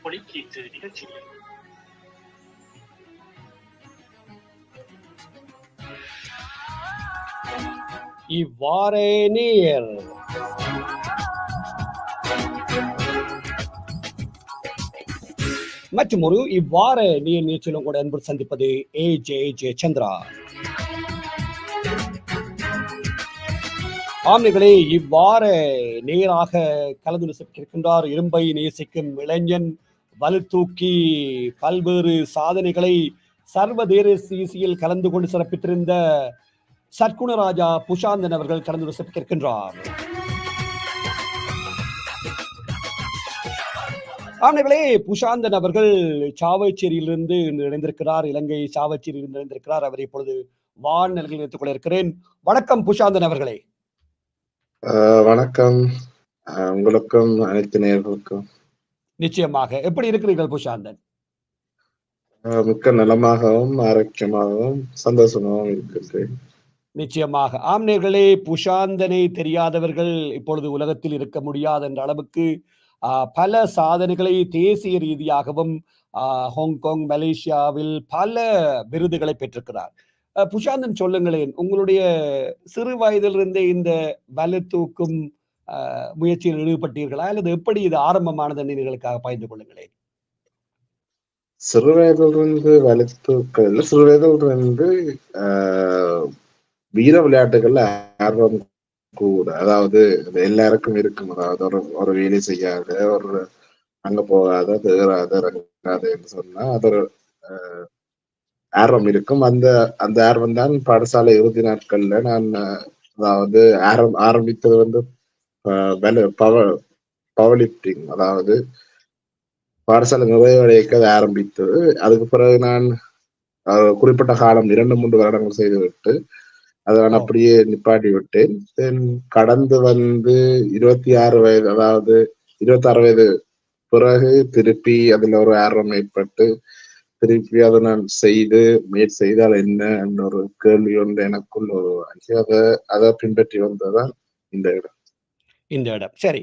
ஒலிக்கீற்று நிகழ்ச்சியில் இவ்வாறே நேர் மற்றும் ஒரு இவ்வாறு நீர் நீச்சலும் கூட அன்பு சந்திப்பது ஏஜே சந்திரா. ஆம்னிகளே, இவ்வாறு நேராக கலந்து சிறப்பிக்கின்றார் இரும்பை நேசிக்கும் இளைஞன், வலுத்தூக்கி பல்வேறு சாதனைகளை சர்வதேசியில் கலந்து கொண்டு சிறப்பித்திருந்த சற்குணராஜா புஷாந்தன் அவர்கள் கலந்து சிறப்பிக்கின்றார். ஆனவர்களே, புஷாந்தன் அவர்கள் சாவச்சேரியிலிருந்து இணைந்திருக்கிறார். இலங்கை சாவச்சேரியிலிருந்து இணைந்திருக்கிறார். அவர் இப்பொழுது வான்நிலையில் வைத்துக் கொள்ள இருக்கிறேன். வணக்கம் புஷாந்தன் அவர்களே. வணக்கம் உங்களுக்கும் அனைத்து நேயர்களுக்கும். நிச்சயமாக. எப்படி இருக்கிறீர்கள் புஷாந்தன்? மிக்க நலமாகவும் ஆரோக்கியமாகவும் சந்தோஷமாகவும் இருக்கிறேன். நிச்சயமாக. ஆம்நேர்களே, புஷாந்தனை தெரியாதவர்கள் இப்பொழுது உலகத்தில் இருக்க முடியாது என்ற அளவுக்கு பல சாதனைகளை தேசிய ரீதியாகவும் ஹாங்காங், மலேசியாவில் பல விருதுகளை பெற்றிருக்கிறார். புஷாந்தன், சொல்லுங்களேன், உங்களுடைய சிறு வயதிலிருந்தே இந்த வலு தூக்கும் முயற்சியில் ஈடுபட்டீர்களா அல்லது எப்படி இது ஆரம்பமானது எங்களுக்காக பகிர்ந்து கொள்ளுங்களேன். சிறு வயதிலிருந்து வலு தூக்க இல்லை, சிறு வயதிலிருந்து வீர விளையாட்டுகள்ல ஆர்வம் கூட. அதாவது எல்லாருக்கும் இருக்கும். அதாவது ஒரு வேலை செய்யாத, ஒரு அங்க போகாத, தேறாத, இறங்காத என்று சொன்னா அது ஒரு ஆர்வம் இருக்கும். அந்த ஆர்வம் தான் பாடசாலை இறுதி நாட்கள்ல நான் அதாவது ஆரம்பித்தது வந்து பவர் லிப்டிங். அதாவது பாடசாலை நிறைவடைக்க அதை ஆரம்பித்தது. அதுக்கு பிறகு நான் குறிப்பிட்ட காலம் 2-3 வருடங்கள் செய்துவிட்டு அதை நான் அப்படியே நிப்பாட்டி விட்டேன். தென் கடந்து வந்து 26 வயது, அதாவது 26 வயது பிறகு திருப்பி அதுல ஒரு ஆர்வம் ஏற்பட்டு திருப்பி அதை நான் முயற்சி செய்தால் என்ன என்ற ஒரு கேள்வி ஒன்று எனக்குள் உருவாக்கி அதை பின்பற்றி வந்ததுதான் இந்த இடம். சரி,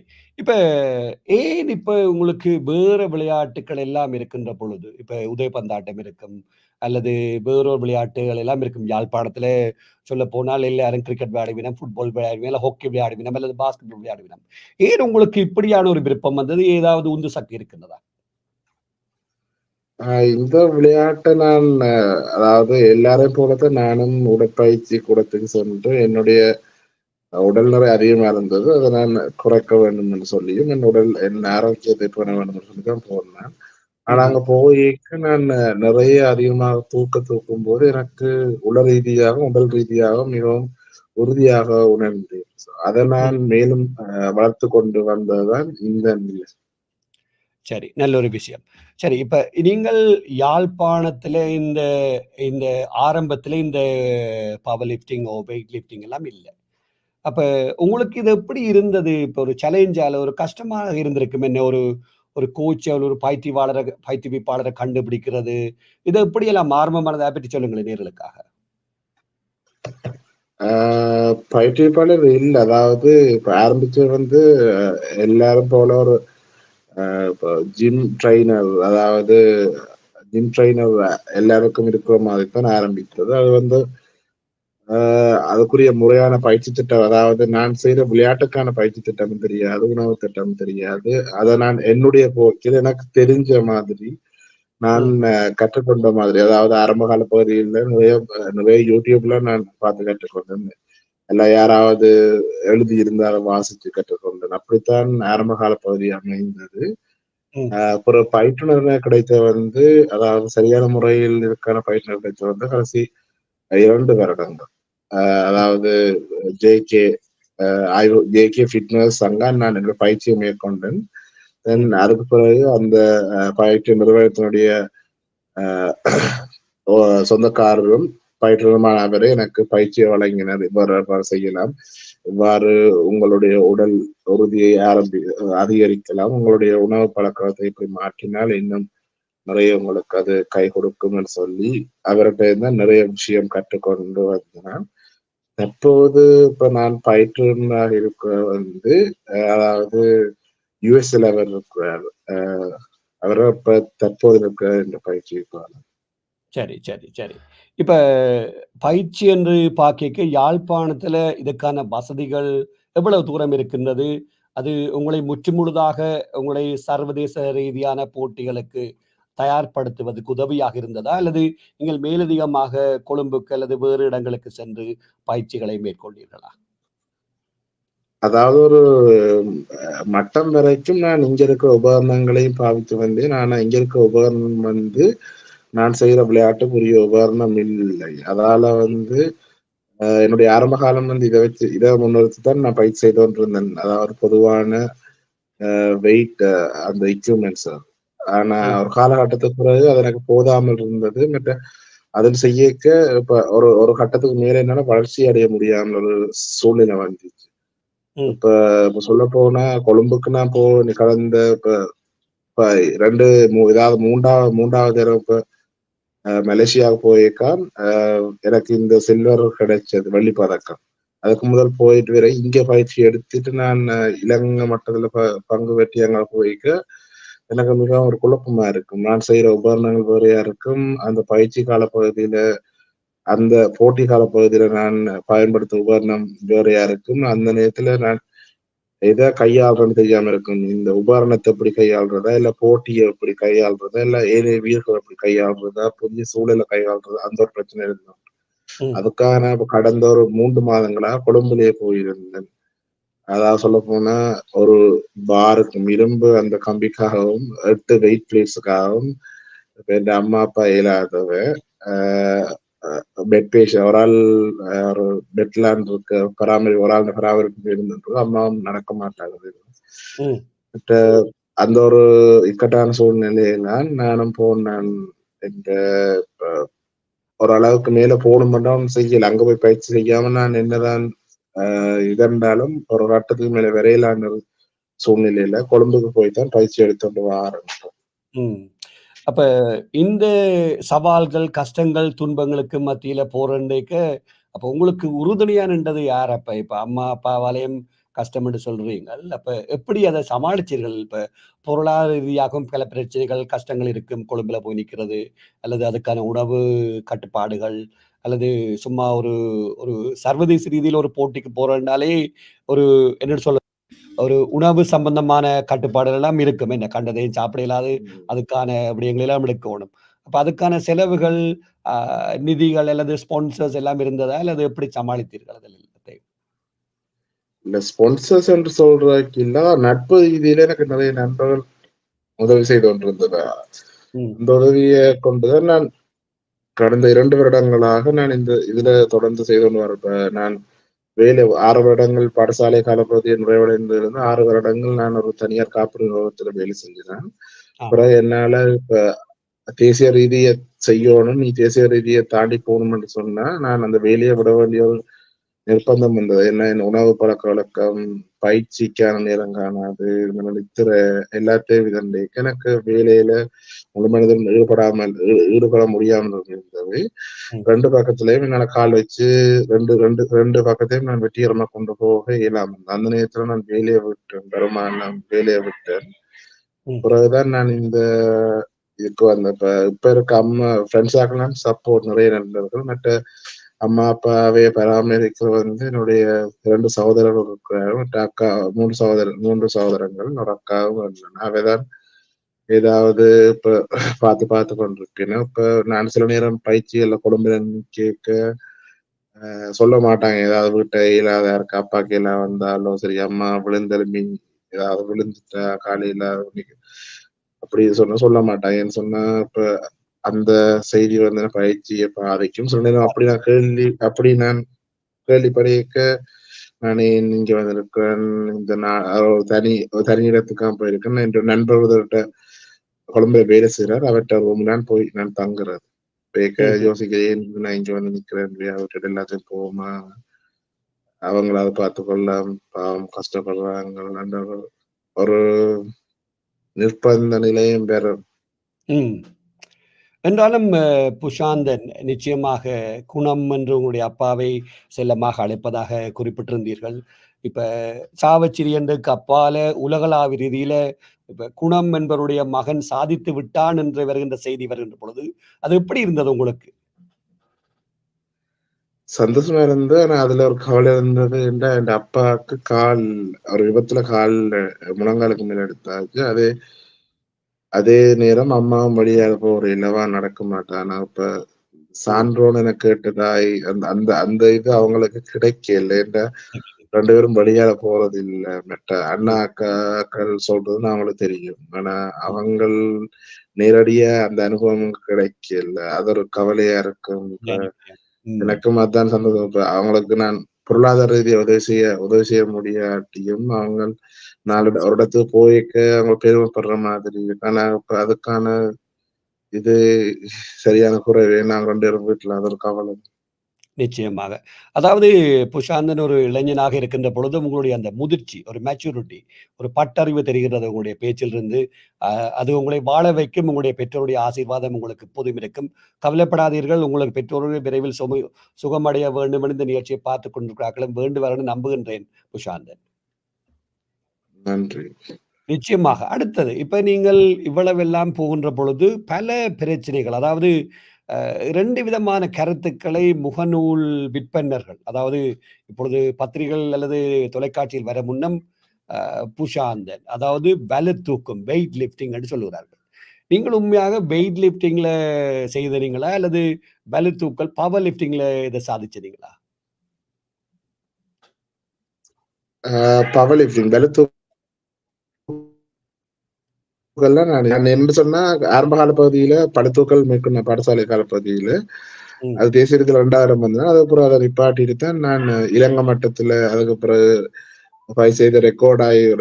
ஏன் உங்களுக்கு வேற விளையாட்டுகள் எல்லாம் இருக்கின்ற பொழுது, உதைப்பந்தாட்டம் இருக்கும் அல்லது வேறொரு விளையாட்டுகள் எல்லாம் இருக்கும். யாழ்ப்பாணத்துல சொல்ல போனால் எல்லாரும் கிரிக்கெட் விளையாடுவினம், ஃபுட்பால் விளையாடுவினம், ஹாக்கி விளையாடுவினம் அல்லது பாஸ்கெட் விளையாடுவினம். ஏன் உங்களுக்கு இப்படியான ஒரு விருப்பம் வந்தது? ஏதாவது உந்து சக்தி இருக்கின்றதா? இந்த விளையாட்டை நான் அதாவது எல்லாரையும் போலத்தான் நானும் உடற்பயிற்சி கூடத்துக்கு சென்று என்னுடைய உடல் நிறை அதிகமா இருந்தது. அதை நான் குறைக்க வேண்டும் என்று சொல்லியும் என் ஆரோக்கியத்தை பண்ண வேண்டும் என்று சொல்லி தான் போனேன். ஆனா அங்க போயிட்டு நான் நிறைய அதிகமாக தூக்கும் போது எனக்கு உடல் ரீதியாக மிகவும் உறுதியாக உணர்ந்தேன். அதை நான் மேலும் வளர்த்து கொண்டு வந்ததுதான் இந்த நிலை. சரி, நல்ல ஒரு விஷயம். சரி, நீங்கள் யாழ்ப்பாணத்துல இந்த ஆரம்பத்துல இந்த பவர் லிப்டிங் வெயிட் லிப்டிங் எல்லாம் இல்லை. அப்ப உங்களுக்கு இது எப்படி இருந்தது? ஒரு சேலஞ்சால ஒரு கஷ்டமாக இருந்திருக்கும் என்ன? ஒரு கோச், ஒரு பயிற்றுவிப்பாளரை கண்டுபிடிக்கிறது, இது எப்படி எல்லாம் ஆரம்பமானதை பற்றி சொல்லுங்களேன் நேர்களுக்காக. பயிற்றுவிப்பாளர் இல்லை. அதாவது இப்ப ஆரம்பிச்சு வந்து எல்லாரும் போல ஒரு ஜிம் ட்ரைனர், அதாவது ஜிம் ட்ரைனர் எல்லாருக்கும் இருக்கிற மாதிரி தான் ஆரம்பித்தது. அது வந்து அதுக்குரிய முறையான பயிற்சி திட்டம், அதாவது நான் செய்த விளையாட்டுக்கான பயிற்சி திட்டமும் தெரியாது, உணவு திட்டமும் தெரியாது. அதை நான் என்னுடைய போக்கில் எனக்கு தெரிஞ்ச மாதிரி நான் கற்றுக்கொண்ட மாதிரி, அதாவது ஆரம்ப கால பகுதியில் நிறைய யூடியூப்ல நான் பார்த்து கற்றுக்கொண்டேன். எல்லாம் யாராவது எழுதி இருந்தாலும் வாசிச்சு கற்றுக்கொண்டேன். அப்படித்தான் ஆரம்ப கால பகுதி அமைந்தது. அப்புறம் பயிற்றுனர் கிடைத்த வந்து, அதாவது சரியான முறையில் இருக்கான பயிற்றுனர் கிடைத்த வந்து கடைசி 2 வருடங்கள். அதாவது ஜேகே ஃபிட்னஸ் சங்கம் நான் என்ற பயிற்சியை மேற்கொண்டேன். தென் அதுக்கு பிறகு அந்த பயிற்சி நிறுவனத்தினுடைய சொந்தக்காரரும் பயிற்றுனருமானவரே எனக்கு பயிற்சியை வழங்கினர். இவ்வாறு செய்யலாம், இவ்வாறு உங்களுடைய உடல் உறுதியை அதிகரிக்கலாம், உங்களுடைய உணவு பழக்கத்தை இப்படி மாற்றினால் இன்னும் நிறைய உங்களுக்கு அது கை கொடுக்கும் சொல்லி அவர்கிட்ட இருந்தால் நிறைய விஷயம் கற்றுக்கொண்டு வந்தேன். தற்போது இப்ப நான் பயிற்றுனராக இருக்க வந்து, அதாவது யுஎஸ்ல அவர் இருக்கிறார். அவரை இப்ப தற்போது இருக்கிற இந்த பயிற்சிப்பாளர். சரி, சரி, சரி. இப்ப பயிற்சி என்று பார்க்கைக்கு யாழ்ப்பாணத்துல இதுக்கான வசதிகள் எவ்வளவு தூரம் இருக்கின்றது? அது உங்களை முற்றுமுழுதாக உங்களை சர்வதேச ரீதியான போட்டிகளுக்கு தயார்படுத்துவதற்கு உதவியாக இருந்ததா? அல்லது நீங்கள் மேலதிகமாக கொழும்புக்கு அல்லது வேறு இடங்களுக்கு சென்று பயிற்சிகளை மேற்கொண்டீர்களா? அதாவது ஒரு மட்டம் வரைக்கும் நான் இங்க இருக்கிற உபகரணங்களையும் பாவித்து வந்தேன். ஆனா இங்க இருக்கிற உபகரணம் வந்து நான் செய்யற விளையாட்டுக்கு உரிய உபகரணம் இல்லை. அதால வந்து என்னுடைய ஆரம்ப காலம் வந்து இதை முன்னிறுத்தி தான் நான் பயிற்சி செய்து கொண்டிருந்தேன். அதாவது பொதுவான வெயிட் அந்த எக்யூப்மெண்ட்ஸ். ஆனா ம், ஒரு காலகட்டத்துக்கு பிறகு அது எனக்கு போதாமல் இருந்தது. மற்ற அதில் செய்யக்க இப்ப ஒரு ஒரு கட்டத்துக்கு மேல என்னால வளர்ச்சி அடைய முடியாமல் ஒரு சூழ்நிலை வந்துச்சு. ம், இப்ப இப்ப சொல்ல போனா கொழும்புக்கு நான் கடந்த இப்ப இப்ப 2 இதாவது மூன்றாவது தடவை இப்ப மலேசியாவுக்கு போயிருக்கான். எனக்கு இந்த சில்வர் கிடைச்சது, வெள்ளி பதக்கம். அதுக்கு முதல் போயிட்டு வர இங்க பயிற்சி எடுத்துட்டு நான் இலங்கை மட்டத்துல பங்கு பெற்றி அங்க போய்க்க எனக்கு மிகவும் ஒரு குழப்பமா இருக்கும். நான் செய்யற உபகரணங்கள் வேறையா இருக்கும். அந்த பயிற்சி கால பகுதியில அந்த போட்டி கால பகுதியில நான் பயன்படுத்தும் உபகரணம் வேறையா இருக்கும். அந்த நேரத்துல நான் எதை கையாளுறதுன்னு தெரியாம இருக்கும். இந்த உபகரணத்தை எப்படி கையாளுறதா, இல்ல போட்டியை எப்படி கையாளுறதா, இல்ல ஏனைய வீரர்கள் எப்படி கையாளுறதா, புதிய சூழலை கையாளுறதா, அந்த ஒரு பிரச்சனை இருந்தது. ம். அதுக்காக நான் இப்ப கடந்த ஒரு 3 மாதங்களா கொழும்புலயே போயிருந்தேன். அதாவது சொல்லப்போனா ஒரு பாருக்கும் இரும்பு அந்த கம்பிக்காகவும் 8 வெயிட் பிளேட்ஸுக்காகவும் இப்ப என் அம்மா அப்பா இயலாதவ பெட் பேஷண்ட் ஒரு ஆள் ஒரு பெட்லான் இருக்க ஒரு ஆள் பராமரிப்பு இருந்துட்டு அம்மாவும் நடக்க மாட்டாங்க. ம். மற்ற அந்த ஒரு இக்கட்டான சூழ்நிலையில நானும் போனேன். என்ற ஓரளவுக்கு மேல போகணுமென்றாலும் செய்யல. அங்க போய் பயிற்சி செய்யாம நான் என்னதான் இதென்றாலும் ஒரு கட்டத்துக்கு மேல விரையலான சூழ்நிலையில கொழும்புக்கு போய் தான் பயிற்சி எடுத்துட்டு வர ஆரம்பிச்சோம். ம். அப்ப இந்த சவால்கள், கஷ்டங்கள், துன்பங்களுக்கு மத்தியில போறேன்னைக்க, அப்ப உங்களுக்கு உறுதுணையா நின்றது யார் அப்ப? இப்ப அம்மா, அப்பாவாலயும் கஷ்டம் என்று சொல்றீங்கள். அப்ப எப்படி அத சமாளிச்சீர்கள்? இப்ப பொருளாதார ரீதியாகவும் பல பிரச்சனைகள், கஷ்டங்கள் இருக்கும். கொழும்புல போய் நிக்கிறது, அல்லது அதுக்கான உணவு கட்டுப்பாடுகள், அல்லது சும்மா ஒரு ஒரு சர்வதேச ரீதியில ஒரு போட்டிக்கு போறோம்னாலே, ஒரு என்னன்னு சொல்ல ஒரு உணவு சம்பந்தமான கட்டுப்பாடுகள் எல்லாம் இருக்கும். என்ன கண்டதையும் சாப்பிட இயலாது. ம். அதுக்கான விடயங்கள் எல்லாம் எடுக்கோணும். அப்ப அதுக்கான செலவுகள், அ நிதிகள் அல்லது ஸ்பான்சர்ஸ் எல்லாம் இருந்ததா? அல்லது எப்படி சமாளித்தீர்கள் அதில் எல்லாத்தையும்? இல்ல ஸ்பான்சர்ஸ் என்று சொல்றதுக்கு இல்ல, நட்பு ரீதியில எனக்கு நிறைய நண்பர்கள் உதவி செய்து கொண்டிருந்தனர். ம். அந்த உதவிய கொண்டுதான் நான் கடந்த 2 வருடங்களாக நான் இந்த இதுல தொடர்ந்து செய்து கொண்டு வரேன். இப்ப நான் 6 வருடங்கள் பாடசாலை காலப்பகுதியை நிறைவடைந்திருந்து 6 வருடங்கள் நான் ஒரு தனியார் காப்பீடு நிறுவனத்துல வேலை செஞ்சேன். ஆமா. அப்புறம் என்னால இப்ப தேசிய ரீதிய செய்யணும், நீ தேசிய ரீதிய தாண்டி போகணும்னு சொன்னா, நான் அந்த வேலைய விட வேண்டிய ஒரு நிர்பந்தம் வந்தது. ஏன்னா, என் உணவு பழக்கவழக்கம், பயிற்சிக்கான நேரம் காணாது, இந்த நித்திரை எல்லாத்தையும் இதண்டேக்கு எனக்கு வேலையில முழுமனதும் ஈடுபட முடியாமல் இருந்தது. ம். 2 பக்கத்துலயும் என்னால கால் வச்சு 2 பக்கத்தையும் நான் வெற்றிகரமா கொண்டு போக இயலாம இருந்தது. அந்த நேரத்துல நான் வேலைய விட்டேன். வருமானம் வேலைய விட்டேன். ம். பிறகுதான் நான் இந்த இதுக்கு வந்தேன். இப்ப இப்ப இருக்க அம்மா ஃப்ரெண்ட்ஸ் ஆகலாம் சப்போர்ட் நிறைய நண்பர்கள். மற்ற அம்மா, அப்பாவை பராமரிக்க வந்து என்னுடைய 2 சகோதரர்கள் இருக்கிறார்கள். மற்ற அக்கா 3 சகோதரங்கள். ஒரு அக்காவும் இருந்தாங்க. அவைதான் ஏதாவது இப்ப பார்த்து கொண்டிருக்கேன். இப்ப நான் சில நேரம் பயிற்சிகள்ல கொழும்புல கேட்க சொல்ல மாட்டாங்க. ஏதாவது வீட்ல இயலாத யாருக்கு அப்பாக்கு கீழ வந்தாலோ சரி, அம்மா விழுந்தெலும்பி ஏதாவது விழுந்துட்டா காலையில அப்படி சொன்னா சொல்ல மாட்டாங்க. ஏன்னு சொன்னா, இப்ப அந்த செய்தி வந்து பயிற்சிய பாதிக்கும். சில நேரம் அப்படி நான் கேள்விப்படையக்க நானே இங்க வந்திருக்கிறேன். இந்த ஒரு தனி இடத்துக்கா போயிருக்கேன். என்ற நண்பர் ஒருத்தர்ட்ட கொழம்புல வேலை செய்றார். அவர்ட்ட ரூம் நான் போய் நான் தங்குறது. பேக்க ம்ஹ்ம். யோசிக்கிறேன், நான் இங்க வந்து நிக்கிறேன் இல்லையா? விட்டுட்டு எல்லாத்தையும் போவோமா? அவங்களாவது பார்த்துக்கொள்ளலாம். பாவம் கஷ்டப்படுறாங்க. அந்த ஒரு நிர்பந்த நிலையும் வேற. ம். என்றாலும் புஷாந்தன் நிச்சயமாக குணம் என்று உங்களுடைய அப்பாவை செல்லமாக அழைப்பதாக குறிப்பிட்டிருந்தீர்கள். இப்ப சாவச்சிறி என்றுக்கு அப்பால உலகளாவிய ரீதியில இப்ப குணம் என்பவருடைய மகன் சாதித்து விட்டான் என்று வருகின்ற செய்தி வருகின்ற பொழுது, அது எப்படி இருந்தது உங்களுக்கு? சந்தோஷமா இருந்தது. ஆனா அதுல ஒரு கவலை இருந்தது. என் அப்பாவுக்கு ஒரு விபத்துல முழங்காலுக்கு மேல எடுத்தாச்சு. அதே நேரம் அம்மாவும் வழியாக போறயில்லவா நடக்க மாட்டானா. அப்ப ம். சான்றோன் என கேட்டதாய் அந்த அந்த அந்த இது அவங்களுக்கு கிடைக்கல. 2 பேரும் வழியால போறதில்ல. மற்ற அண்ணா, ம். அக்காக்கள் சொல்றதுன்னு அவங்களுக்கு தெரியும். ஆனா அவங்கள் நேரடியா அந்த அனுபவம் கிடைக்கல. அது ஒரு கவலையா இருக்கும். இப்ப ம். எனக்கும் அதான் சந்தோஷம். இப்ப அவங்களுக்கு நான் பொருளாதார ரீதியா உதவி செய்ய முடியாட்டியும், அவங்க ஒரு இடத்துக்கு போயிக்க அவங்க பெருமைப்படுற மாதிரி இருக்கு. ஆனா இப்ப அதுக்கான இது சரியான குறைவு. நாங்க 2 பேரும் வீட்ல அது ஒரு கவலை. நிச்சயமாக. அதாவது புஷாந்தன் ஒரு இளைஞனாக இருக்கின்ற பொழுது, உங்களுடைய அந்த முதிர்ச்சி, ஒரு மெச்சூரிட்டி, ஒரு பட்டறிவு தெரிகிறது உங்களுடைய பேச்சிலிருந்து. அ அது உங்களை வாழ வைக்கும். உங்களுடைய பெற்றோருடைய ஆசீர்வாதம் உங்களுக்கு எப்போதும் இருக்கும். கவலைப்படாதீர்கள். உங்களுக்கு பெற்றோர்கள் விரைவில் சுகமடைய வேண்டும் என்று இந்த நிகழ்ச்சியை பார்த்துக் கொண்டிருக்கிறார்கள். வேண்டும் வரன்னு நம்புகின்றேன் புஷாந்தன். நன்றி. நிச்சயமாக. அடுத்தது, இப்ப நீங்கள் இவ்வளவெல்லாம் போகின்ற பொழுது, பல பிரச்சனைகள், அதாவது 2 விதமான கருத்துக்களை முகநூல் விற்பன்னர்கள், அதாவது இப்பொழுது பத்திரிகைகள் அல்லது தொலைக்காட்சியில் வர முன்னம் புஷாந்தன், அதாவது பளு தூக்கும், வெயிட் லிஃப்டிங் என்று சொல்லுகிறார்கள். நீங்கள் உண்மையாக வெயிட் லிஃப்டிங்ல செய்தீங்களா? அல்லது பளு தூக்கல், பவர் லிஃப்டிங்ல இத சாதிச்சீங்களா? பவர் லிஃப்டிங் நான் நான் என்று சொன்னா, ஆரம்ப கால பகுதியில பளுதூக்கல் மேற்கொண்ட பாடசாலை கால பகுதியில, ம். அது தேசிய ரீதியில 2ஆயிரம் வந்தது. அதுக்கப்புறம் அத நிப்பாட்டிட்டு தான் நான் இலங்கை மட்டத்துல அதுக்கு பிறகு செய்த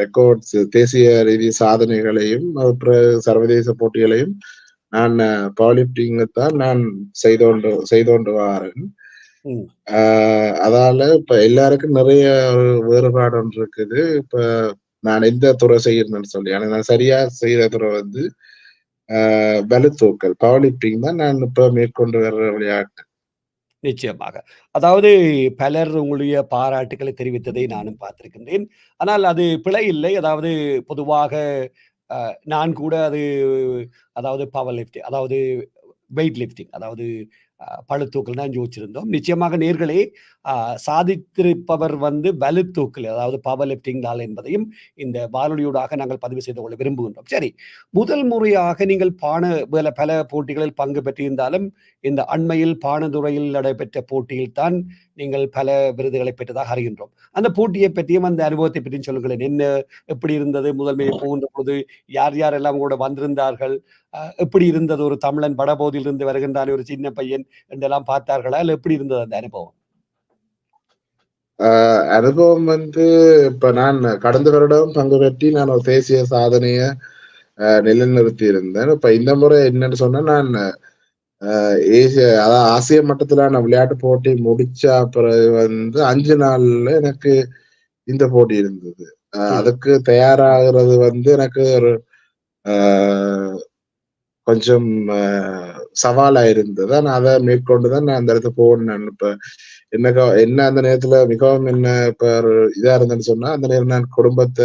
ரெக்கார்ட்ஸ் தேசிய ரீதி சாதனைகளையும், அது பிறகு சர்வதேச போட்டிகளையும் நான் பவர் லிஃப்டிங் தான் நான் செய்தோண்டு வாரேன். ம். அதால இப்ப எல்லாருக்கும் நிறைய ஒரு வேறுபாடு ஒன்று இருக்குது. இப்ப நான் எந்த துறை செய்யணும்னு சொல்லி. ஆனா நான் சரியா செய்த துறை வந்து பளுதூக்கல், பவர் லிஃப்டிங் தான் நான் இப்ப மேற்கொண்டு வர்ற விளையாட்டு. நிச்சயமாக. அதாவது பலர் உங்களுடைய பாராட்டுக்களை தெரிவித்ததை நானும் பார்த்திருக்கின்றேன். ஆனால் அது பிழை இல்லை. அதாவது பொதுவாக நான் கூட அதாவது பவர் லிஃப்டிங், அதாவது வெயிட் லிஃப்டிங், அதாவது பளுதூக்கல் தான் யோசிச்சிருந்தோம். நிச்சயமாக நேர்களே, அ சாதித்திருப்பவர் வந்து பளுதூக்கல், அதாவது பவர் லிஃப்டிங்னால என்பதையும் இந்த வானொலியூடாக நாங்கள் பதிவு செய்து கொள்ள விரும்புகின்றோம். சரி, முதல் முறையாக நீங்கள் பல போட்டிகளில் பங்கு பெற்றிருந்தாலும், இந்த அண்மையில் பானதுறையில் நடைபெற்ற போட்டியில் தான் நீங்கள் பல விருதுகளை பெற்றதாக அறிகின்றோம். அந்த போட்டியை பற்றியும், அந்த அனுபவத்தை பற்றியும் சொல்லுங்களேன். என்ன, எப்படி இருந்தது? முதன்மையை போகின்ற பொழுது யார் யாரெல்லாம் உங்களோட வந்திருந்தார்கள்? எப்படி இருந்தது? ஒரு தமிழன் வடபகுதியிலிருந்து வருகின்றானே ஒரு சின்ன பையன் என்றெல்லாம் பார்த்தார்களா? இல்ல எப்படி இருந்தது அந்த அனுபவம்? அ அனுபவம் வந்து இப்ப நான் கடந்த வருடம் பங்கு பெற்றி நான் ஒரு தேசிய சாதனைய நிலைநிறுத்தி இருந்தேன். இப்ப இந்த முறை என்னன்னு சொன்னா, நான் அதாவது ஆசிய மட்டத்திலான விளையாட்டு போட்டி முடிச்ச பிறகு வந்து 5 நாள்ல எனக்கு இந்த போட்டி இருந்தது. ம். அதுக்கு தயாராகுறது வந்து எனக்கு ஒரு அ கொஞ்சம் சவாலா இருந்தது. ஆனா அத மேற்கொண்டு தான் நான் அந்த இடத்துக்கு போகணும்னு நான் இப்ப என்ன அந்த நேரத்துல மிகவும் இப்ப ஒரு இதா இருந்ததுன்னு சொன்னா, அந்த நேரம் நான் குடும்பத்த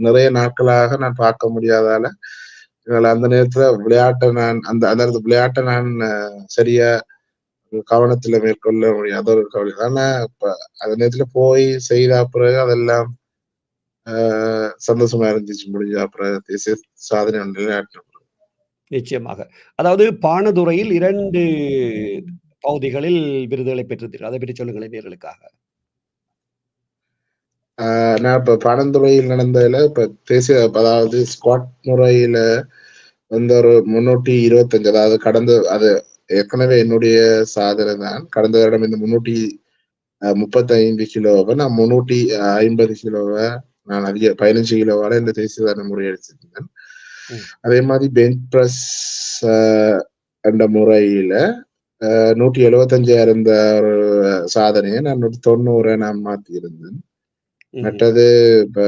நிறைய நாட்களாக நான் பார்க்க முடியாதால, என்னால அந்த நேரத்துல அந்த அந்த விளையாட்ட நான் சரியா கவனத்துல மேற்கொள்ள முடியாத ஒரு கவலை. ஆனா இப்ப அந்த நேரத்துல போய் செய்த பிறகு அதெல்லாம் அ சந்தோஷமா இருந்துச்சு. முடிஞ்ச அப்புறம் தேசிய சாதனை ஒன்று நிலைநாட்டினோம். நிச்சயமாக. அதாவது பானதுறையில் 2 பகுதிகளில் விருதுகளை பெற்றிருந்தீர்கள். அதைப் பற்றி சொல்லுங்களேன் நேயர்களுக்காக. நான் இப்ப பணந்துறையில் நடந்ததுல இப்ப அதாவது ஸ்குவாட் முறையில வந்து ஒரு 325, அதாவது அது ஏற்கனவே என்னுடைய சாதனை தான். கடந்த வருடம் இந்த 335 கிலோவ நான் 350 கிலோவ நான் 15 கிலோவால இந்த தேசிய சாதனை முறியடிச்சிருந்தேன். ம். அதே மாரி பெஞ்ச் பிரஸ் அ என்ற முறையில 175 இருந்த ஒரு சாதனைய நான் 190 நான் மாத்தியிருந்தேன். ம்ஹ்ம். மற்றது இப்ப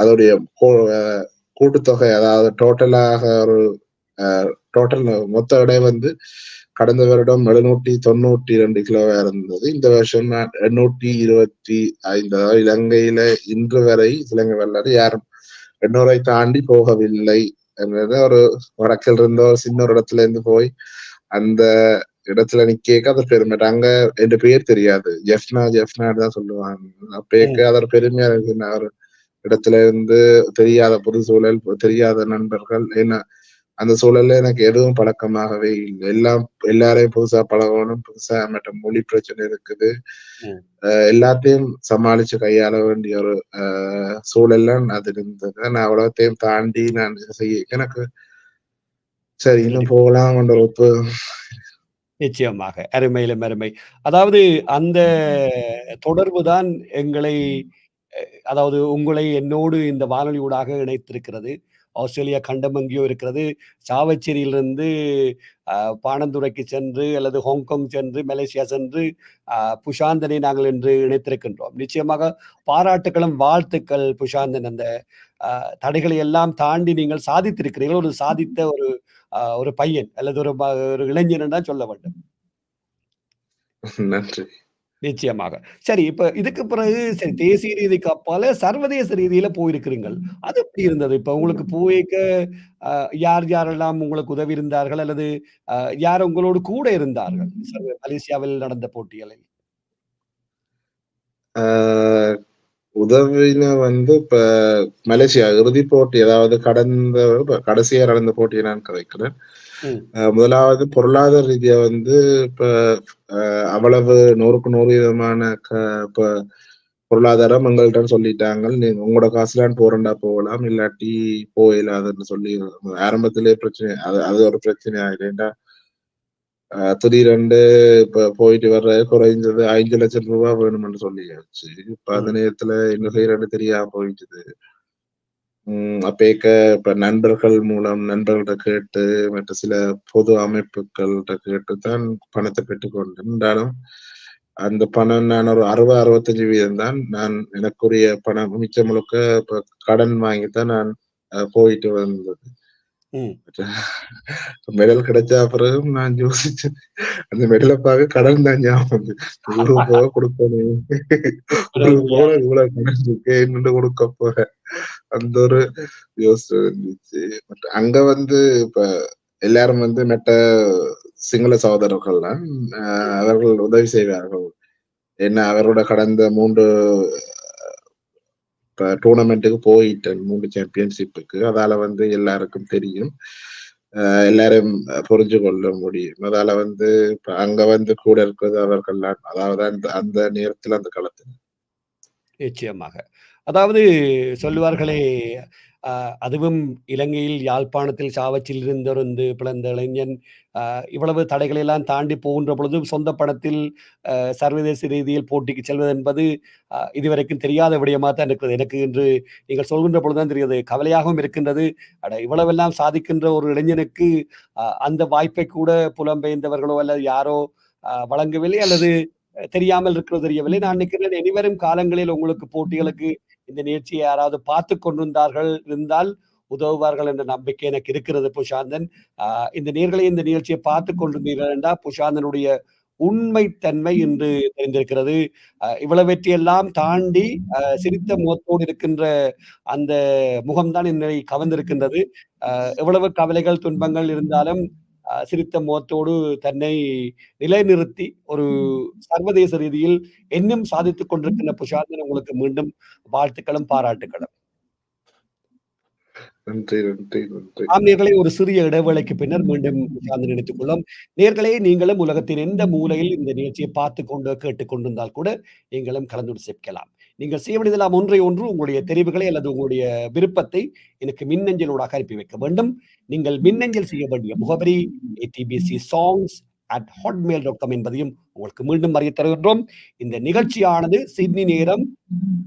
அதோடைய கூட்டுத்தொகை, அதாவது டோட்டலாக ஒரு டோட்டல் மொத்த எடை வந்து கடந்த வருடம் 792 கிலோவா இருந்தது. இந்த வருஷம் 825. அதாவது இலங்கையில இன்று வரை இலங்கை வரலாறு யாரும் 800 தாண்டி போகவில்லை என்றது ஒரு வடக்கில் இருந்த ஒரு சின்ன ஒரு இடத்துல இருந்து போய் அந்த இடத்துல நிக்க அது பெருமை. அங்க என் பேர் தெரியாது, ஜெஃப்னா தான் சொல்லுவாங்க. அப்பேக்க அதோட பெருமையா இருக்கு. ஒரு இடத்துல இருந்து தெரியாத புது சூழல், தெரியாத நண்பர்கள், என்ன அந்த சூழல்ல எனக்கு எதுவும் பழக்கமாகவே இல்லை. எல்லாரையும் புதுசா பழகணும், புதுசா மற்ற மொழி பிரச்சனை இருக்குது, எல்லாத்தையும் சமாளிச்சு கையாள வேண்டிய ஒரு சூழல்ல அது இருந்தது. நான் அவ்வளோத்தையும் தாண்டி நான் செய்ய எனக்கு சரி இன்னும் போகலாம் என்ற ஒப்பு. நிச்சயமாக. அருமையிலும் அருமை. அதாவது அந்த தொடர்பு தான் எங்களை அதாவது உங்களை என்னோடு இந்த வானொலியூடாக இணைத்திருக்கிறது. ஆஸ்திரேலியா கண்டம் எங்கேயோ இருக்கிறது. சாவச்சேரியிலிருந்து பாணந்துறைக்கு சென்று அல்லது ஹாங்காங் சென்று, மலேசியா சென்று புஷாந்தனை நாங்கள் இன்று இணைத்திருக்கின்றோம். நிச்சயமாக பாராட்டுக்களும் வாழ்த்துக்கள் புஷாந்தன். அந்த தடைகளை எல்லாம் தாண்டி நீங்கள் சாதித்திருக்கிறீர்கள். ஒரு சாதித்த ஒரு பையன் அல்லது ஒரு இளைஞன் தான் சொல்ல வேண்டும். நன்றி. நிச்சயமாக. சரி, இப்ப இதுக்கு பிறகு சரி தேசிய ரீதிக்கு அப்பால சர்வதேச ரீதியில போயிருக்கிறீர்கள். அது எப்படி இருந்தது? இப்ப உங்களுக்கு போயிருக்க யார் யாரெல்லாம் உங்களுக்கு உதவி இருந்தார்கள்? அல்லது யார் உங்களோடு கூட இருந்தார்கள்? மலேசியாவில் நடந்த போட்டிகளில்? ஆ உதவின வந்து இப்ப மலேசியா இறுதிப் போட்டி, அதாவது கடைசியா நடந்த போட்டியை நான் கதைக்கிறேன். முதலாவது பொருளாதார ரீதியா வந்து இப்ப அவ்வளவு 100க்கு 100 விதமான இப்ப பொருளாதாரம் எங்கள்ட்ட சொல்லிட்டாங்க. நீங்க உங்களோட காசுலாம் போறண்டா போகலாம், இல்லாட்டி போயிடாதுன்னு சொல்லி ஆரம்பத்திலே பிரச்சனை. அது ஒரு பிரச்சனை ஆயிடுண்டா. திடீரென்று இப்ப போயிட்டு வர்ற குறைஞ்சது 5 லட்சம் ரூபாய் வேணும்னு சொல்லியாச்சு. இப்ப அந்த நேரத்துல என்ன செய்யறன்னு தெரியாம போயிட்டுது. அப்பேக்க இப்ப நண்பர்கள்ட்ட கேட்டு, மற்ற சில பொது அமைப்புகள்கிட்ட கேட்டுத்தான் பணத்தை பெற்றுக்கொண்டேன். என்றாலும் அந்த பணம் நான் ஒரு 60-65% தான் நான் எனக்குரிய பணம். மிச்சம் முழுக்க இப்ப கடன் வாங்கித்தான் நான் போயிட்டு வந்தது. மெடல் கிடைச்ச பிறகும் நான் யோசிச்சேன், அந்த மெடலை பார்க்க கடன் தான் ஞாபகம் வந்து இவ்வளவு போக கொடுக்கணும், இவ்வளவு போல இவ்வளவு கடன் இருக்கு, என்னண்டு கொடுக்க போறேன், அந்த ஒரு யோசனை இருந்துச்சு. பட் அங்க வந்து இப்ப எல்லாரும் வந்து மெட்ட சிங்கள சகோதரர்கள் தான். அவர்கள் உதவி செய்வார்கள். என்ன அவரோட கடந்த 3 டூர்னமெண்ட்டுக்கு போயிட்டேன், 3 சாம்பியன்ஷிப்புக்கு. அதால வந்து எல்லாருக்கும் தெரியும், எல்லாரும் புரிஞ்சு கொள்ள முடியும். அதால வந்து இப்ப அங்க வந்து கூட இருக்கிறது அவர்கள் தான். அதாவது அந்த நேரத்துல அந்த களத்துல. நிச்சயமாக. அதாவது சொல்லுவார்களே, அதுவும் இலங்கையில் யாழ்ப்பாணத்தில் சாவச்சில் இருந்திருந்து பிளந்த இளைஞன் இவ்வளவு தடைகளை எல்லாம் தாண்டி போகின்ற பொழுது சொந்த பணத்தில் சர்வதேச ரீதியில் போட்டிக்கு செல்வது என்பது இதுவரைக்கும் தெரியாத விடயமாக தான் இருக்கிறது. எனக்கு இன்று நீங்கள் சொல்கின்ற பொழுதுதான் தெரிகிறது. கவலையாகவும் இருக்கின்றது. இவ்வளவெல்லாம் சாதிக்கின்ற ஒரு இளைஞனுக்கு அந்த வாய்ப்பை கூட புலம்பெயர்ந்தவர்களோ அல்லது யாரோ வழங்கவில்லை, அல்லது தெரியாமல் இருக்கிறது தெரியவில்லை. நான் நினைக்கிறேன் இனிவரும் காலங்களில் உங்களுக்கு போட்டிகளுக்கு இந்த நிகழ்ச்சியை யாராவது பார்த்து கொண்டிருந்தார்கள் இருந்தால் உதவுவார்கள் என்ற நம்பிக்கை எனக்கு இருக்கிறது புஷாந்தன். இந்த நேர்களை இந்த நிகழ்ச்சியை பார்த்து கொண்டிருந்தீர்கள் என்றால் புஷாந்தனுடைய உண்மைத்தன்மை என்று தெரிந்திருக்கிறது. இவ்வளவற்றையெல்லாம் தாண்டி சிரித்த முகத்தோடு இருக்கின்ற அந்த முகம்தான் என்னை கவர்ந்திருக்கின்றது. எவ்வளவு கவலைகள் துன்பங்கள் இருந்தாலும் சிரித்த முகத்தோடு தன்னை நிலைநிறுத்தி ஒரு சர்வதேச ரீதியில் இன்னும் சாதித்துக் கொண்டிருக்கின்ற புஷாந்தன், உங்களுக்கு மீண்டும் வாழ்த்துக்களும் பாராட்டுக்களும். நன்றி, நன்றி, நன்றி. நேயர்களே, ஒரு சிறிய இடைவேளைக்கு பின்னர் மீண்டும் புஷாந்தன் இணைத்துக் கொள்ளும். நேயர்களே, நீங்களும் உலகத்தின் எந்த மூலையில் இந்த நிகழ்ச்சியை பார்த்துக் கொண்டு கேட்டுக் கொண்டிருந்தால் கூட நீங்களும் கலந்து சிக்கலாம். நீங்கள் செய்ய வேண்டியதெல்லாம் ஒன்றை ஒன்று, உங்களுடைய தெரிவுகளை அல்லது உங்களுடைய விருப்பத்தை எனக்கு மின்னஞ்சலூடாக அனுப்பி வைக்க வேண்டும். நீங்கள் மின்னஞ்சல் செய்ய வேண்டிய முகவரி atbcsongs@hotmail.com என்பதையும் உங்களுக்கு மீண்டும் அறிய தருகின்றோம். இந்த நிகழ்ச்சியானது சிட்னி நேரம்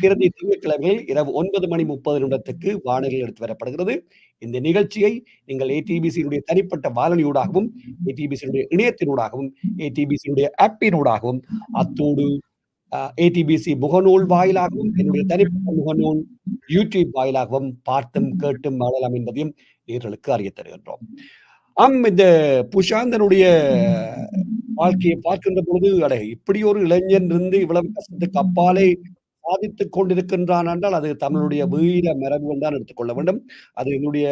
பிரதி திங்கட்கிழமையில் இரவு 9:30 வானொலியில் எடுத்து வரப்படுகிறது. இந்த நிகழ்ச்சியை நீங்கள் ஏடிபிசியினுடைய தனிப்பட்ட வானொலியூடாகவும், ஏடிபிசியினுடைய இணையத்தினூடாகவும், ஏடிபிசியினுடைய ஆப்பினூடாகவும், அத்தோடு ஏடிபிசி முகநூல் வாயிலாகவும், என்னுடைய தனிப்பட்ட முகநூல் யூடியூப் வாயிலாகவும் பார்த்தும் கேட்டும் வாழலாம் என்பதையும் நேயர்களுக்கு அறிய தருகின்றோம். ஆம், இந்த புஷாந்தனுடைய வாழ்க்கையை பார்க்கின்ற பொழுது, அட இப்படி ஒரு இளைஞன் இருந்து இவ்வளவு கஷ்டத்துக்கு அப்பாலே சாதித்துக் கொண்டிருக்கின்றான் என்றால், அது தமிழுடைய வீர மரபுன்னு தான் எடுத்துக்கொள்ள வேண்டும். அது என்னுடைய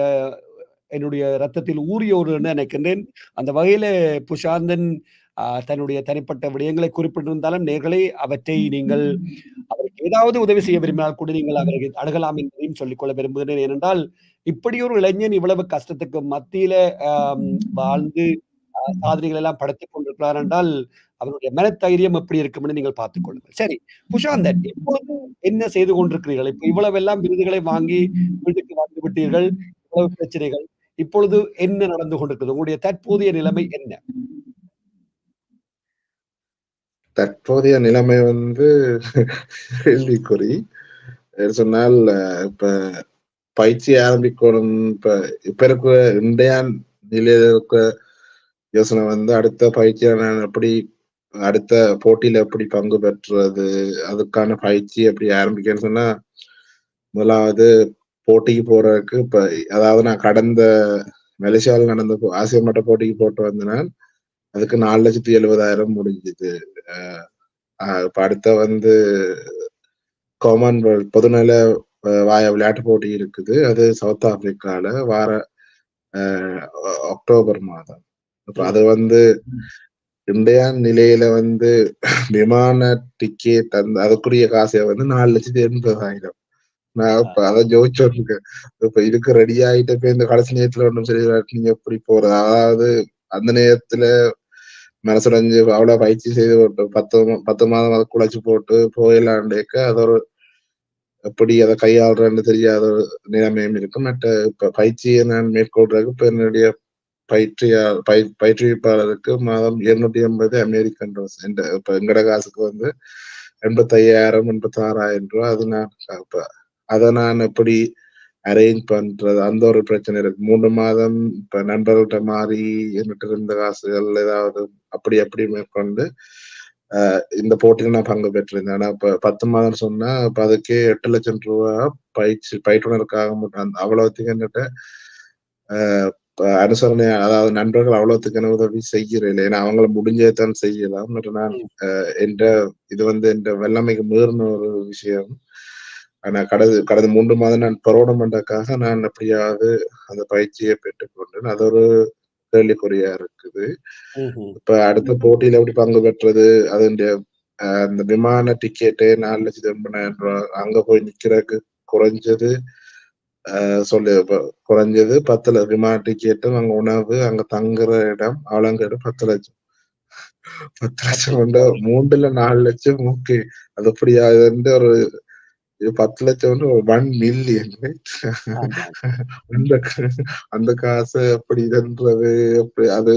என்னுடைய ரத்தத்தில் ஊறிய ஒருன்னு நினைக்கின்றேன். அந்த வகையில புஷாந்தன் தன்னுடைய தனிப்பட்ட விடயங்களை குறிப்பிட்டிருந்தாலும், நேயர்களே அவற்றை நீங்கள் அவருக்கு ஏதாவது உதவி செய்ய விரும்பினால் கூட நீங்கள் அவரை அணுகலாம் என்பதையும் சொல்லிக்கொள்ள விரும்புகிறேன். ஏனென்றால், இப்படி ஒரு இளைஞன் இவ்வளவு கஷ்டத்துக்கு மத்தியில அம் வாழ்ந்து சாதனைகள் எல்லாம் படைத்துக் கொண்டிருக்கிறார் என்றால், அவருடைய மனதைரியம் எப்படி இருக்கும் என்று நீங்கள் பார்த்துக் கொள்ளுங்கள். சரி, குஷாந்தன் இப்பொழுது என்ன செய்து கொண்டிருக்கிறீர்கள்? இப்ப இவ்வளவெல்லாம் விருதுகளை வாங்கி வீட்டுக்கு வந்து விட்டீர்கள். இவ்வளவு பிரச்சனைகள். இப்பொழுது என்ன நடந்து கொண்டிருக்கிறது? உங்களுடைய தற்போதைய நிலைமை என்ன? தற்போதைய நிலைமை வந்து கேள்விக்குறி. சொன்னால் இப்ப பயிற்சி ஆரம்பிக்கணும். இப்ப இருக்கிற இந்தியா நிலையில இருக்க யோசனை வந்து அடுத்த பயிற்சியை நான் எப்படி அடுத்த போட்டியில எப்படி பங்கு பெற்றுறது, அதுக்கான பயிற்சி எப்படி ஆரம்பிக்கணும்னு சொன்னா, முதலாவது போட்டிக்கு போறதுக்கு இப்ப அதாவது நான் கடந்த மலேசியாவில் நடந்த ஆசிய மட்ட போட்டிக்கு போட்டு வந்த நான், அதுக்கு 4,70,000 முடிஞ்சுது. இப்ப அடுத்த வந்து காமன்வெல்த் பொதுநல விளையாட்டு போட்டி இருக்குது. அது சவுத் ஆப்பிரிக்கால வார அக்டோபர் மாதம். அப்ப அது வந்து இந்தியா நிலையில வந்து விமான டிக்கெட் அதுக்குரிய காசை வந்து 4,80,000. நான் இப்ப அதான் யோசிச்சுட்டு இருக்கேன். இப்ப இதுக்கு ரெடி ஆயிட்டு இப்ப இந்த கடைசி நேரத்துல ஒண்ணும் சரி நீங்க எப்படி போறது? அதாவது அந்த நேரத்துல மனசுடைஞ்சு அவ்வளவு பயிற்சி செய்து போட்டு 10 மாதம் அதுக்கு உழைச்சு போட்டு போயிடலாண்டேக்க அது ஒரு எப்படி அதை கையாளுறேன்னு தெரியாத ஒரு நிலைமையும் இருக்கும். இப்ப பயிற்சியை நான் மேற்கொள்றதுக்கு இப்ப என்னுடைய பயிற்றுவிப்பாளருக்கு மாதம் 280 அமெரிக்கன் டாலர்ஸ். இப்ப எங்கட காசுக்கு வந்து 85,000 86,000 அது நான் இப்ப அதை நான் எப்படி அரேஞ்ச் பண்றது அந்த ஒரு பிரச்சனை இருக்கு. 3 மாதம் இப்ப நண்பர்கள்ட்ட மாறி என்கிட்ட இருந்த காசுகள் ஏதாவது அப்படி அப்படி மேற்கொண்டு இந்த போட்டியில நான் பங்கு பெற்றிருந்தேன். ஆனா இப்ப 10 மாதம் சொன்னா இப்ப அதுக்கே 8,00,000 ரூபா பயிற்றுனருக்காக மட்டும் அவ்வளவுத்துக்கு என்கிட்ட அனுசரணை அதாவது நண்பர்கள் அவ்வளவுத்துக்கு உதவி செய்யறதில்லை. ஏன்னா அவங்கள முடிஞ்சதான் செய்யலாம். நான் என்ற இது வந்து என்ற வல்லமைக்கு மீறின ஒரு விஷயம். ஆனா கடந்த 3 மாதம் நான் பண்றதுக்காக நான் எப்படியாவது அந்த பயிற்சியை பெற்றுக்கொண்டேன். அது ஒரு கேள்விக்குறியா இருக்குது. இப்ப அடுத்த போட்டியில எப்படி பங்கு பெற்றது? அதனுடைய அந்த விமான டிக்கெட்டே 4,80,000 அங்க போய் நிக்கிறதுக்கு குறைஞ்சது இப்ப குறைஞ்சது 10 விமான டிக்கெட்டும், அங்க உணவு, அங்க தங்குற இடம், ஆழங்கரை 10,00,000. 10,00,000 கொண்ட 3ல 4,00,000 ஓகே. அது அப்படியா ஒரு 10,00,000 1 மில்லியன் அந்த அந்த காசு எப்படி இதுன்றது எப்படி அது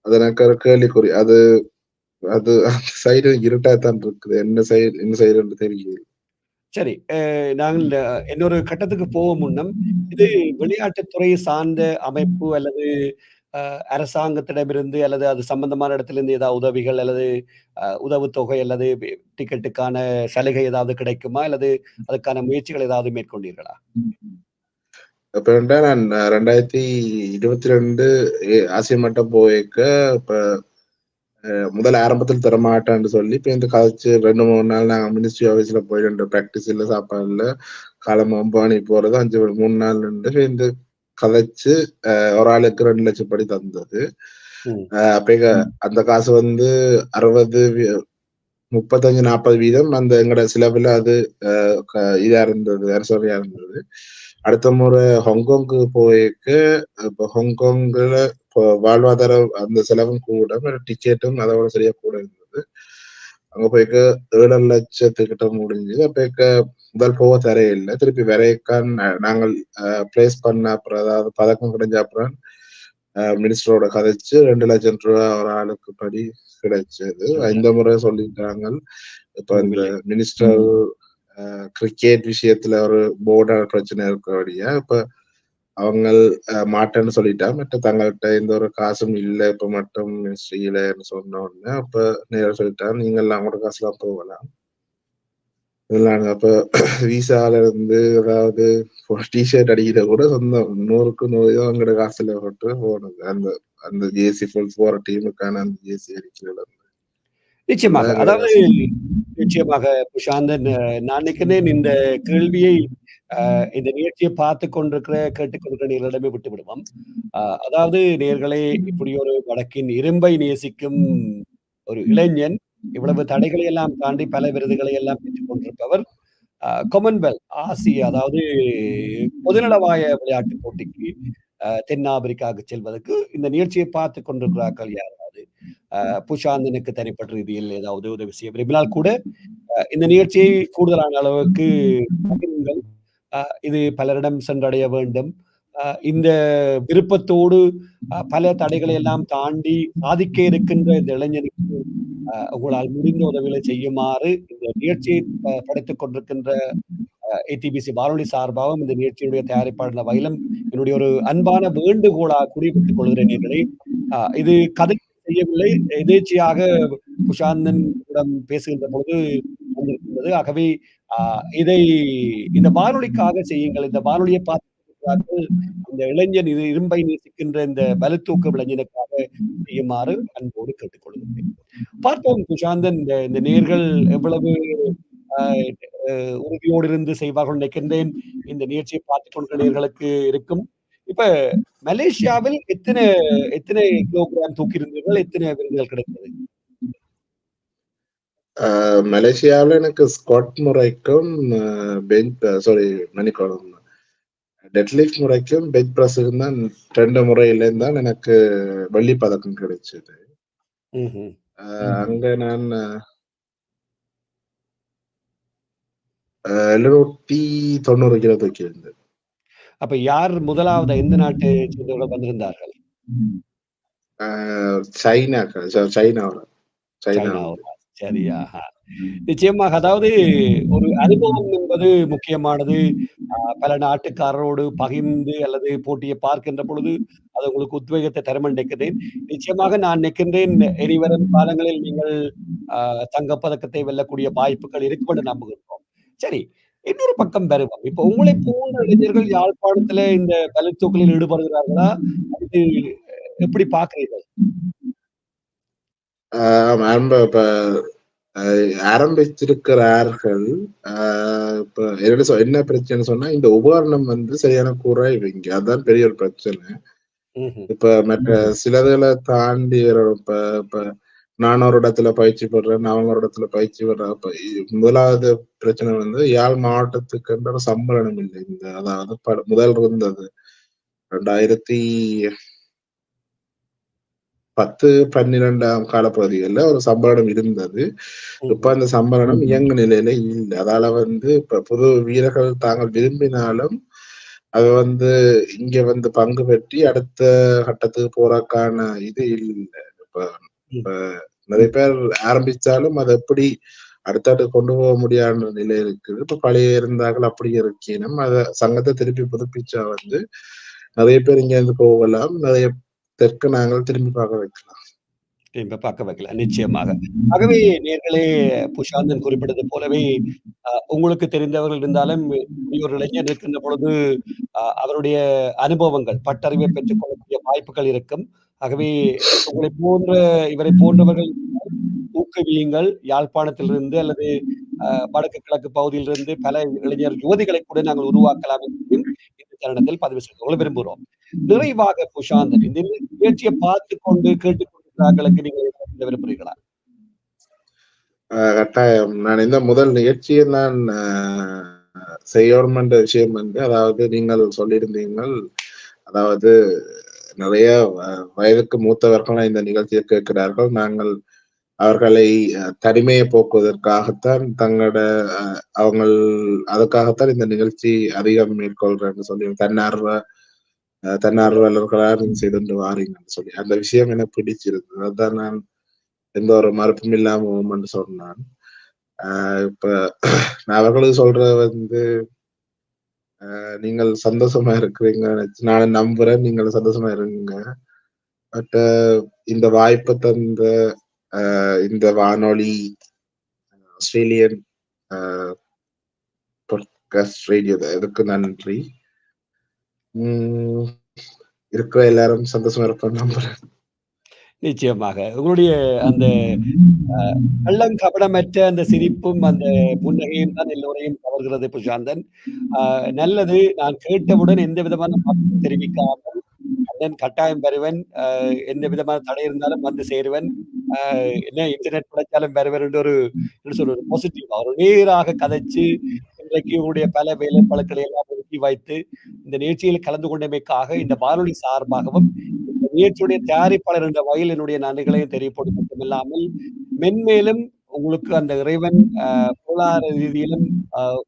அது எனக்கு ஒரு கேள்விக்குறி. அது அது அந்த சைடு இருட்டாத்தான் இருக்குது. என்ன சைடுன்னு தெரியல. சரி. நாங்கள் இன்னொரு கட்டத்துக்கு போகும் முன்னம், இது விளையாட்டுத்துறை சார்ந்த அமைப்பு அல்லது அரசாங்கத்திடமிருந்து அல்லது அது சம்பந்தமான இடத்திலிருந்து ஏதாவது உதவிகள் அல்லது உதவுத்தொகை அல்லது டிக்கெட்டுக்கான சலுகை ஏதாவது கிடைக்குமா? அல்லது அதுக்கான முயற்சிகள் ஏதாவது மேற்கொண்டீர்களா? அப்ப நான் 2022 ஆசிய மட்டம் போயிருக்க இப்ப முதல்ல ஆரம்பத்தில் தரமாட்டான்னு சொல்லி இப்ப இந்த கழிச்சு 2-3 நாள் நாங்க மினிஸ்ட்ரி ஆபீஸ்ல போய் 2 பிராக்டிஸ் இல்ல சாப்பாடு இல்ல காலம் 9 மணி போறது 3 நாள் நின்று இந்த கதைச்சு ஒரு ஆளுக்கு 2,00,000 படி தந்தது. அப்ப அந்த காசு வந்து 60 35-40% அந்த எங்கட செலவுல அது இதா இருந்தது அரசவையா இருந்தது. அடுத்த முறை ஹாங்காங்க்கு போயிருக்கு. இப்ப ஹாங்காங்ல இப்போ வாழ்வாதார அந்த செலவும் கூட டிக்கெட்டும் அதோட சரியா கூட இருந்தது. அங்க போய்க்க 7,00,000 முடிஞ்சது. அப்ப முதல் போக தரையில்லை. திருப்பி வரைக்கான் நாங்கள் பிளேஸ் பண்ண அப்புறம் அதாவது பதக்கம் கிடைஞ்ச அப்புறம் மினிஸ்டரோட கதைச்சு 2,00,000 ரூபா ஒரு ஆளுக்கு படி கிடைச்சது. இந்த முறை சொல்லிட்டாங்க. இப்ப இந்த மினிஸ்டர் கிரிக்கெட் விஷயத்துல ஒரு போர்டர் பிரச்சனை இருக்கிறபடியா இப்ப அவங்க மாட்டேன்னு சொல்லிட்டா மற்ற தங்கள்கிட்ட எந்த ஒரு காசும் இல்லை இப்ப மட்டும் மினிஸ்ட்ரியிலன்னு சொன்ன உடனே அப்ப நேரம் சொல்லிட்டா நீங்க எல்லாம் கூட காசுலாம் போகலாம். இதெல்லாம் அப்ப விசால இருந்து அதாவது டிஷர்ட் அடிக்கிற கூட சொந்தம் 100க்கு 100 அவங்களோட காசுல போட்டு போனது. அந்த அந்த ஜேசி ஃபுல் போற டீமுக்கான அந்த ஜேசி அடிக்கிறது நிச்சயமாக. எங்களோட அதாவது காசு. நிச்சயமாக புஷாந்தன், நான் நினைக்கிறேன் இந்த கேள்வியை இந்த நிகழ்ச்சியை பார்த்துக் கொண்டிருக்கிற, கேட்டுக்கொண்டிருக்கிற நேயர்களிடமே விட்டு விடுவோம். அதாவது நேயர்களே, இப்படி ஒரு வடக்கின் இரும்பை நேசிக்கும் ஒரு இளைஞன், இவ்வளவு தடைகளை எல்லாம் தாண்டி பல விருதுகளை எல்லாம் பெற்றுக் கொண்டிருப்பவர். காமன்வெல்த் ஆசிய அதாவது பொதுநலவாய விளையாட்டுப் போட்டிக்கு தென் ஆப்பிரிக்காவுக்கு செல்வதற்கு இந்த நிகழ்ச்சியை பார்த்துக் கொண்டிருக்கிறார்கள் யாராவது, புஷாந்தனுக்கு தனிப்பட்ட ரீதியில் ஏதாவது உதவி செய்ய விரும்பினால் கூட, இந்த நிகழ்ச்சியை கூடுதலான அளவுக்கு பகிருங்கள். இது பலரிடம் சென்றடைய வேண்டும். இந்த விருப்பத்தோடு பல தடைகளை எல்லாம் தாண்டி சாதிக்க இருக்கின்ற இந்த இளைஞனுக்கு உங்களால் முடிந்த உதவிகளை செய்யுமாறு இந்த நிகழ்ச்சியை படைத்துக் கொண்டிருக்கின்ற ஏடிபிசி வானொலி சார்பாகவும் இந்த நிகழ்ச்சியுடைய தயாரிப்பாளர் வகையிலும் என்னுடைய ஒரு அன்பான வேண்டுகோளாக குறிப்பிட்டுக் கொள்கிறேன் நேயர்களே. இது கதை செய்யவில்லை, எதேச்சையாக குஷாந்தனிடம் பேசுகின்ற பொழுது வந்திருக்கின்றது. ஆகவே இதை இந்த வானொலிக்காக செய்யுங்கள். இந்த வானொலியை பார்த்து இந்த இளைஞன் இது இரும்பை நேசிக்கின்ற இந்த பளுதூக்கும் இளைஞனுக்காக செய்யுமாறு அன்போடு கேட்டுக்கொள்கிறேன். பார்ப்போம் குஷாந்தன், இந்த நேர்கள் எவ்வளவு உறுதியோடு இருந்து செய்வார்கள் நினைக்கின்றேன். இந்த நிகழ்ச்சியை பார்த்துக் கொண்ட நேர்களுக்கு இருக்கும். இப்ப மலேசியாவில் எத்தனை எத்தனை கிலோகிராம் தூக்கியிருந்தீர்கள்? எத்தனை விருதுகள் கிடைத்தது? மலேசியாவில் எனக்கு ஸ்குவாட் முறைக்கும் சாரி மன்னிக்கணும், டெட்லிஃப்ட் முறைக்கும் பெஞ்ச் பிரஸுக்கும் தான் 2 முறையிலேயும் தான் எனக்கு வெள்ளி பதக்கம் கிடைச்சது. அங்க நான் 790 கிலோ தூக்கியிருந்தேன். அப்ப யார் முதலாவது எந்த நாட்டை சேர்ந்தவர்கள் வந்திருந்தார்கள்? சைனாக்கள் சைனாவுல சைனாவா? சரியா. நிச்சயமாக. அதாவது ஒரு அனுபவம் என்பது முக்கியமானது. பல நாட்டுக்காரரோடு பகிர்ந்து அல்லது போட்டியை பார்க்கின்ற பொழுது, அது உங்களுக்கு உத்வேகத்தை தரும் நினைக்கிறேன். நிச்சயமாக நான் நினைக்கின்றேன், இனிவரும் காலங்களில் நீங்கள் தங்கப்பதக்கத்தை வெல்லக்கூடிய வாய்ப்புகள் இருக்கும் என்று நம்புகின்றோம். சரி, இன்னொரு பக்கம் வருவோம். இப்ப உங்களைப் போன்ற இளைஞர்கள் யாழ்ப்பாணத்தில இந்த பளுதூக்கலில் ஈடுபடுகிறார்களா? அல்லது எப்படி பார்க்கிறீர்கள்? இப்ப ஆரம்பிச்சிருக்கிறார்கள். இப்ப என்ன பிரச்சனை சொன்னா, இந்த உபகரணம் வந்து சரியான குறைவு இங்க. அதான் பெரிய ஒரு பிரச்சனை. இப்ப மற்ற சிலதுகளை தாண்டி இப்ப இப்ப நான் ஒரு இடத்துல பயிற்சி பெறேன், அவங்க ஒரு இடத்துல பயிற்சி பெறேன். அப்ப முதலாவது பிரச்சனை வந்து யாழ் மாவட்டத்துக்குன்ற ஒரு சம்பளம் இல்லை. இந்த அதாவது முதல் இருந்தது 2010, 12ஆம் காலப்பகுதிகள்ல ஒரு சம்பளம் இருந்தது. இப்ப அந்த சம்பளம் இயங்கு நிலையில இல்ல. அதால வந்து இப்ப புது வீரர்கள் தாங்கள் விரும்பினாலும் அது வந்து இங்க வந்து பங்கு பெற்றி அடுத்த கட்டத்துக்கு போறதுக்கான இது இல்ல. இப்ப இப்ப நிறைய பேர் ஆரம்பிச்சாலும் அதை எப்படி அடுத்தடுத்து கொண்டு போக முடியாத நிலை இருக்குது. இப்ப பழைய இருந்தார்கள் அப்படி இருக்கணும். அத சங்கத்தை திருப்பி புதுப்பிச்சா வந்து நிறைய பேர் இங்க இருந்து போகலாம். நிறைய தெற்கு நாங்கள் திரும்பி பார்க்க வைக்கலாம். திரும்ப பார்க்க வைக்கலாம். நிச்சயமாக. ஆகவே நேயர்களே, புஷாந்தன் குறிப்பிட்டது போலவே, உங்களுக்கு தெரிந்தவர்கள் இருந்தாலும், இப்படி ஒரு இளைஞர் இருக்கின்ற பொழுது, அவருடைய அனுபவங்கள், பட்டறிவை பெற்றுக் கொள்ளக்கூடிய வாய்ப்புகள் இருக்கும். ஆகவே உங்களைப் போன்ற இவரைப் போன்றவர்கள் ஊக்குவியுங்கள். யாழ்ப்பாணத்திலிருந்து அல்லது வடக்கு கிழக்கு பகுதியிலிருந்து பல இளைஞர் யுவதிகளை கூட நாங்கள் உருவாக்கலாம் என்பதையும் இந்த தருணத்தில் பதிவு செய்து கொள்ள விரும்புகிறோம். நிறைவாக புஷாந்தன், இந்த நிகழ்ச்சியை பார்த்துக் கொண்டு கேட்டுக் கொண்டிருக்கிறார்களுக்கு நீங்கள் சொல்ல விரும்புகிறீர்களா? கட்டாயம். நான் இந்த முதல் நிகழ்ச்சியை நான் செய்யணும் என்ற விஷயம் வந்து, அதாவது நீங்கள் சொல்லியிருந்தீங்கள், அதாவது நிறைய வயதுக்கு மூத்தவர்கள் இந்த நிகழ்ச்சியை கேட்கிறார்கள். நாங்கள் அவர்களை தனிமையை போக்குவதற்காகத்தான் தங்களோட அவங்க அதுக்காகத்தான் இந்த நிகழ்ச்சி அதிகம் மேற்கொள்றேன்னு சொல்லி தன்னார்வலர்களா நீங்க செய்து வாரீங்கன்னு சொல்லி அந்த விஷயம் எனக்கு பிடிச்சிருந்தது. அதான் நான் எந்த ஒரு மறுப்பும் இல்லாம சொன்னான். இப்ப நான் அவர்களுக்கு சொல்றது வந்து நீங்கள் சந்தோஷமா இருக்கிறீங்க, நான் நம்புறேன் நீங்கள் சந்தோஷமா இருங்க. பட் இந்த வாய்ப்பை தந்த இந்த வானொலி, ஆஸ்திரேலியன் கஸ்ட் ரேடியோ இதுக்கு நன்றி. இருக்கிற எல்லாரும் சந்தோஷமா இருப்பான்னு நம்புறேன். நிச்சயமாக. உங்களுடைய அந்த கள்ளங்கபடமற்ற அந்த சிரிப்பும், அந்த புன்னகையும் தான் எல்லோரையும் கவர்கிறது புஷாந்தன். நல்லது. நான் கேட்டவுடன் எந்த விதமான மறுப்பும் தெரிவிக்காமல், அண்ணன் கட்டாயம் வருவன். எந்த விதமான தடை இருந்தாலும் வந்து சேருவன். என்ன இன்டர்நெட் கிடைச்சாலும் வருவன் என்று ஒரு என்ன சொல்றது பாசிட்டிவா ஒரு நேராக கதைச்சு, இன்றைக்கு உங்களுடைய பல வேலைப்பளுக்களை எல்லாம் ஒதுக்கி வைத்து, இந்த நிகழ்ச்சியில் கலந்து கொண்டமைக்காக இந்த வானொலி சார்பாகவும், இந்த நிகழ்ச்சியுடைய தயாரிப்பாளர் என்ற வகையில் என்னுடைய நன்றிகளையும் தெரியப்படுவது மட்டுமில்லாமல், மென்மேலும் உங்களுக்கு அந்த இறைவன் பொருளாதார ரீதியிலும்,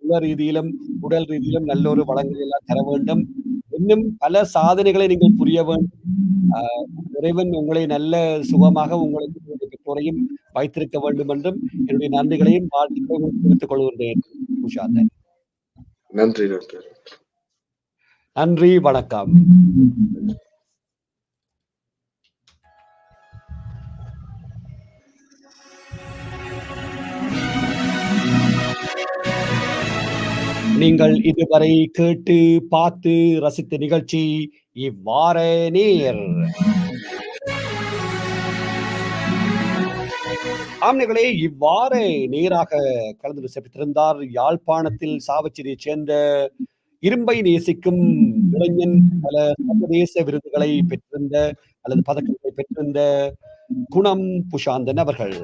உள ரீதியிலும், உடல் ரீதியிலும் நல்ல ஒரு வளங்களை எல்லாம் தர வேண்டும். இன்னும் பல சாதனைகளை நீங்கள் புரிய வேண்டும். அ இறைவன் உங்களை நல்ல சுகமாக உங்களையும் உங்களுடைய பெற்றோரையும் வைத்திருக்க வேண்டும் என்றும் என்னுடைய நன்றிகளையும், வாழ்த்துக்களையும் தெரிவித்துக் கொள்கின்றேன் உஷாந்தன். நன்றி, நன்றி. நன்றி, வணக்கம். நீங்கள் இதுவரை கேட்டு, பார்த்து ரசித்த நிகழ்ச்சி இவ்வார நேர். ஆம்நேயர்களே, இவ்வாற நேராக கலந்து சிறப்பித்திருந்தார் யாழ்ப்பாணத்தில் சாவச்சேரியைச் சேர்ந்த இரும்பை நேசிக்கும் இளைஞன். பல சர்வதேச விருதுகளை பெற்றிருந்த அல்லது பதக்கங்களை பெற்றிருந்த குணம் புஷாந்தன் அவர்கள்.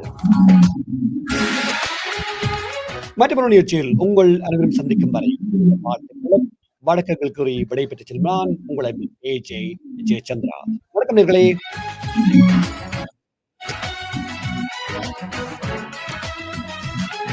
மற்றொரு நிகழ்ச்சியில் உங்கள் அனைவரும் சந்திக்கும் வரை வாழ்த்துக்களும் வணக்கங்கள் கூறி விடைபெற்று செல்வான் உங்கள் அன்பின் AJ சந்திரா. வணக்கம் நேயர்களே.